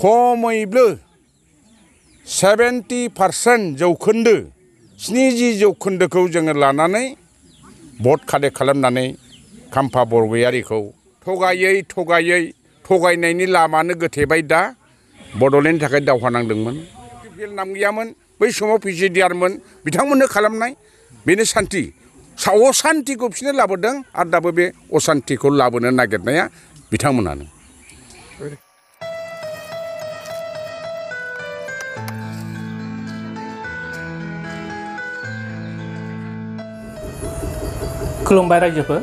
खमैबो 70% जौखोन्दो 70 जौखोन्दोखौ जोङो लानानै भट खाले खालामनानै खाम्फा बरगयारिखौ थगायनायनि लामानो गोथेबाय दा बड'लेण्डनि थाखाय दावहा नांदोंमोन नाम गैयामोन बै समाव पिसिडिआरमोन बिथांमोननो खालामनाय बेनो सान्थि असान्थिखौ बिसोरनो लाबोदों आरो दाबो बे असान्थिखौ लाबोनो नागिरनाया बिथांमोनानो खुलुमबाय रायजोफोर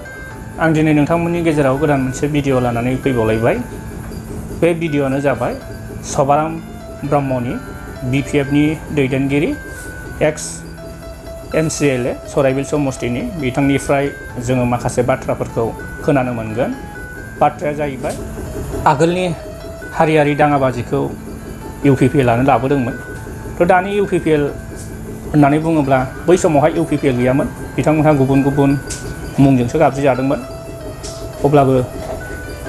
आं दिनै नोंथांमोननि गेजेराव गोदान मोनसे भिडिअ लानानै फैबावलायबाय बे भिडिअआनो जाबाय सभाराम ब्रह्मनि BPFनि दैदेनगिरि एक्स MCLA सराइबिल समष्टिनि बिथांनिफ्राय जोङो माखासे बाथ्राफोरखौ खोनानो मोनगोन बाथ्राया जाहैबाय आगोलनि हारियारि दाङाबाजिखौ UPPLआनो लाबोदोंमोन थ' दानि UPPL होननानै बुङोब्ला बै समावहाय UPPL गैयामोन बिथांमोनहा गुबुन गुबुन मुंजोंसो गाबज्रि जादोंमोन अब्लाबो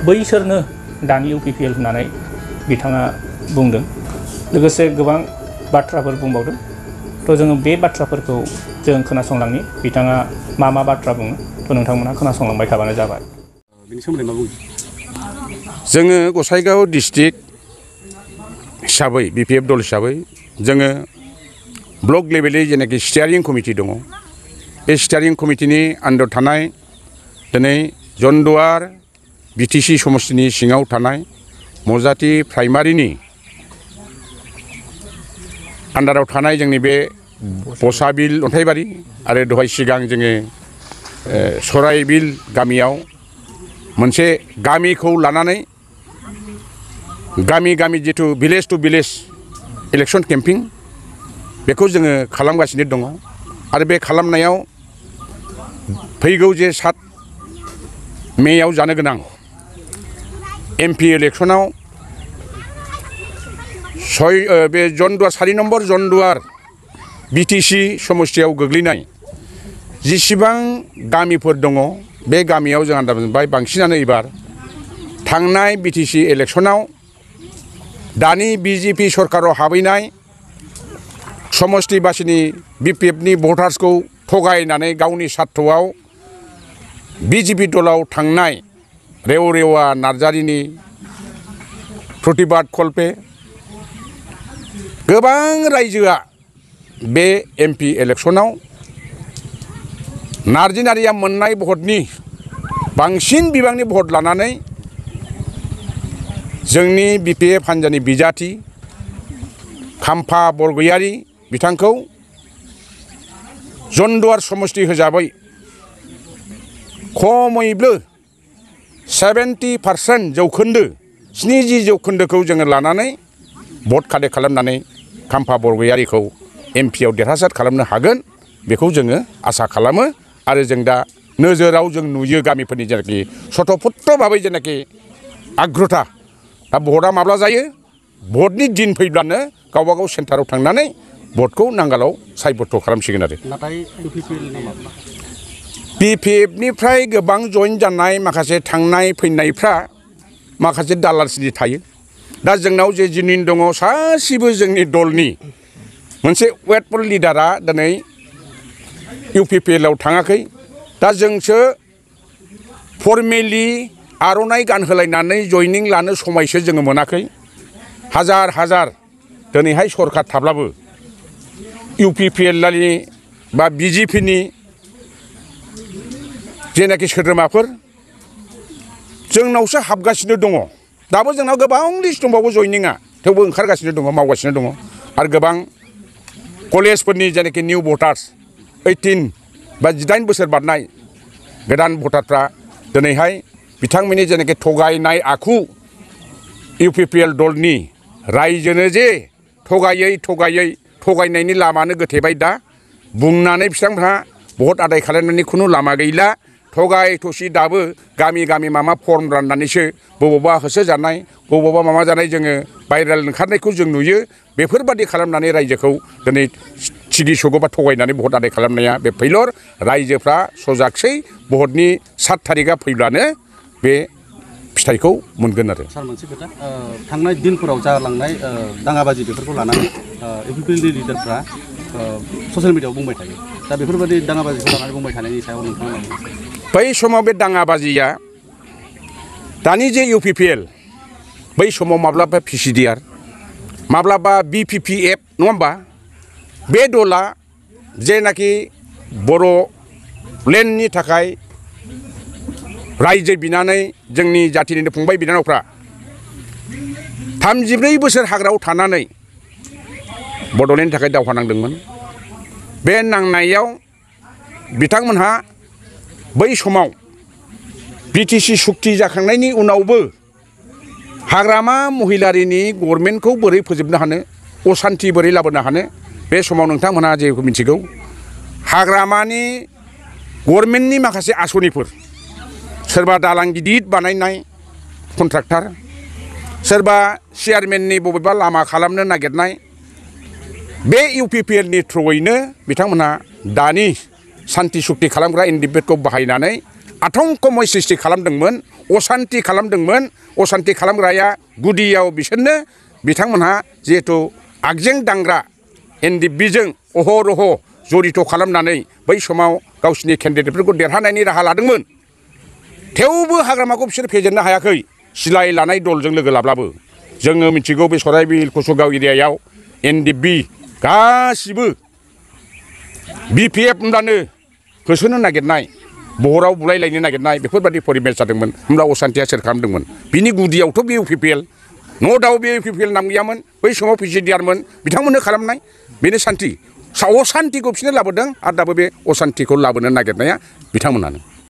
बैसोरनो दानि UPPL होननानै बिथाङा बुंदों लोगोसे गोबां बाथ्राफोर बुंबावदों थ' जोङो बे बाथ्राफोरखौ जों खोनासंलांनि बिथाङा मा बाथ्रा बुङो थ' नोंथांमोना खोनासंलांबाय थाबानो जाबाय बेनि सोमोन्दै मा बुङो जोङो गसाइगाव डिस्ट्रिक्ट हिसाबै BPF दल हिसाबै जोङो ब्लक लेभेलनि जेनाखि स्टियारिं कमिटि दङ बे स्टियारिं कमिटिनि आन्दाराव थानाय दिनै जन्डुवार BTC समष्टिनि सिङाव थानाय मजाति प्राइमारिनि आन्दाराव थानाय जोंनि बे बसाबिल अन्थाइबारि आरो दहाय सिगां जोङो सराइबिल गामियाव मोनसे गामिखौ लानानै गामि जिथु village to village election campaign बेखौ जोङो खालामगासिनो दङ आरो बे खालामनायाव फैगौ जे 7 मेआव जानो गोनां MP इलेक्सनाव बे जन्डुवार 4 नम्बर जन्डुवार BTC समष्टियाव गोग्लैनाय जेसेबां गामिफोर दङ बे गामियाव जों आन्दाज मोनबाय बांसिनानो एबार थांनाय BTC इलेक्सनाव दानि BJP सरकाराव हाबैनाय समष्टि बासिनि BPFनि भटार्सखौ थगायनानै गावनि सार्थआव BJP दलाव थांनाय रेवा नार्जारिनि प्रतिबाद कल्पे गोबां रायजोआ बे MP इलेक्सनाव नार्जिनारिया मोननाय भटनि बांसिन बिबांनि भट लानानै जोंनि BPF हान्जानि बिजाथि खाम्फा बरगयारि बिथांखौ जन्डुवार समष्टि होजाबै खमैबो 70% जौखोन्दो 70 जौखोन्दोखौ जोङो लानानै भट खाले खालामनानै खाम्फा बरगयारिखौ MP आव देरहासार खालामनो हागोन बेखौ जोङो आसा खालामो आरो जों दा नोजोराव जों नुयो गामिफोरनि जेनाखि सतपुत्र भाबै जेनाखि आग्रथा दा भटआ माब्ला जायो भटनि दिन फैब्लानो गावबा गाव सेन्टाराव थांनानै भटखौ नांगालाव सायबथ' खालामसिगोन आरो नाथाय BPFनिफ्राय गोबां जइन जानाय माखासे थांनाय फैनायफ्रा माखासे दालालसिनि थायो दा जोंनाव जे जिनिन दङ सासेबो जोंनि दलनि मोनसे वेटफुल लिडारा दिनै UPPLआव थाङाखै दा जोंसो फर्मेलि आर'नाइ गानहोलायनानै जइनिं लानो समायसो जोङो मोनाखै हाजार दिनैहाय सरकार थाब्लाबो UPPLनि बा BJPनि जेनाखि सोद्रोमाफोर जोंनावसो हाबगासिनो दङ दाबो जोंनाव गोबां लिस्ट दंबावो जइनिंआ थेवबो ओंखारगासिनो दङ मावगासिनो दङ आरो गोबां कलेजफोरनि जेनाखि निउ भटार्स 18 बा 18 बोसोर बारनाय गोदान भटारफ्रा दिनैहाय बिथांमोननि जेनाखि थगायनाय आखु UPPL दलनि रायजोनो जे थगायनायनि लामानो गोथेबाय दा बुंनानै बिथांमोनहा भट आदाय खालामनायनि खुनु लामा गैला थगाय थसि दाबो गामि मामा फर्म राननानैसो बबावबा होसोजानाय बबावबा मामा जानाय जोङो भाइरेल ओंखारनायखौ जों नुयो बेफोरबादि खालामनानै रायजोखौ दिनै सिगि सगोबा थगायनानै भट आदाय खालामनाया बे फैलर रायजोफ्रा सजागसै भटनि 7 थारिखआ फैब्लानो बे फिथाइखौ मोनगोन आरो। सार मोनसे खोथा थांनाय दिनफोराव जालांनाय दाङाबाजि बेफोरखौ लानानै इउपिपिएलनि लिडारफ्रा ससियेल मिडियाआव बुंबाय थायो दा बेफोरबायदि दाङाबाजिखौ लानानै बुंबाय थानायनि सायाव नोंथाङा बै समाव बे दाङाबाजिया दानि जे इउपिपिएल बै समाव माब्लाबा पिसिडिआर माब्लाबा बिपिपिएफ नङा होमबा बे दला जेनाखि बर'लेण्डनि थाखाय रायजो बिनानै जोंनि जाथिनिनो फंबाय बिनानावफ्रा 34 बोसोर हाग्रायाव थानानै बड'लेण्डनि थाखाय दावहा नांदोंमोन। बे नांनायाव बिथांमोनहा बै समाव बिटिसि सुक्ति जाखांनायनि उनावबो हाग्रामा महिलारिनि गभर्नमेन्टखौ बोरै फोजोबनो हानो असान्ति बोरै लाबोनो हानो बे समाव नोंथांमोनहा जेखौ मिथिगौ हाग्रामानि गभर्नमेन्टनि माखासे आसनिफोर सोरबा दालां गिदिर बानायनाय कन्ट्राक्टर सोरबा चेयारमेननि बबेबा लामा खालामनो नागिरनाय बे इउपिपिएलनि थ्रुयैनो बिथांमोनहा दानि सान्ति सुक्ति खालामग्रा इन्डिपेन्डेन्टखौ बाहायनानै आतंकमय सृष्टि खालामदोंमोन असान्ति खालामदोंमोन। असान्ति खालामग्राया गुदियाव बिसोरनो बिथांमोनहा जिहेथु आगजें दांग्रा एनडिएफबिजों अहरह जरित खालामनानै बै समाव गावसिनि केन्डिडेटफोरखौ देरहानायनि राहा लादोंमोन। थेवबो हाग्रामाखौ बिसोर फेजेननो हायाखै सिलाय लानाय दलजों लोगो लाब्लाबो। जोङो मिथिगौ बे सराइबिल कसुगाव एरियायाव एनडिएफबि गासिबो बिपिएफ होनब्लानो होसोनो नागिरनाय बहराव बुलायलायनो नागिरनाय बेफोरबायदि परिबेस जादोंमोन। होमब्ला असान्तिया सोर खालामदोंमोन बिनि गुदियावथ' बे इउपिपिएल न' दाउ बे इउपिपिएल नाम गैयामोन बै समाव पिसिडिआरमोन बिथांमोननो खालामनाय बेनो सान्ति असान्तिखौ बिसोरनो लाबोदों आरो दाबो बे असान्तिखौ लाबोनो नागिरनाया बिथांमोनानो।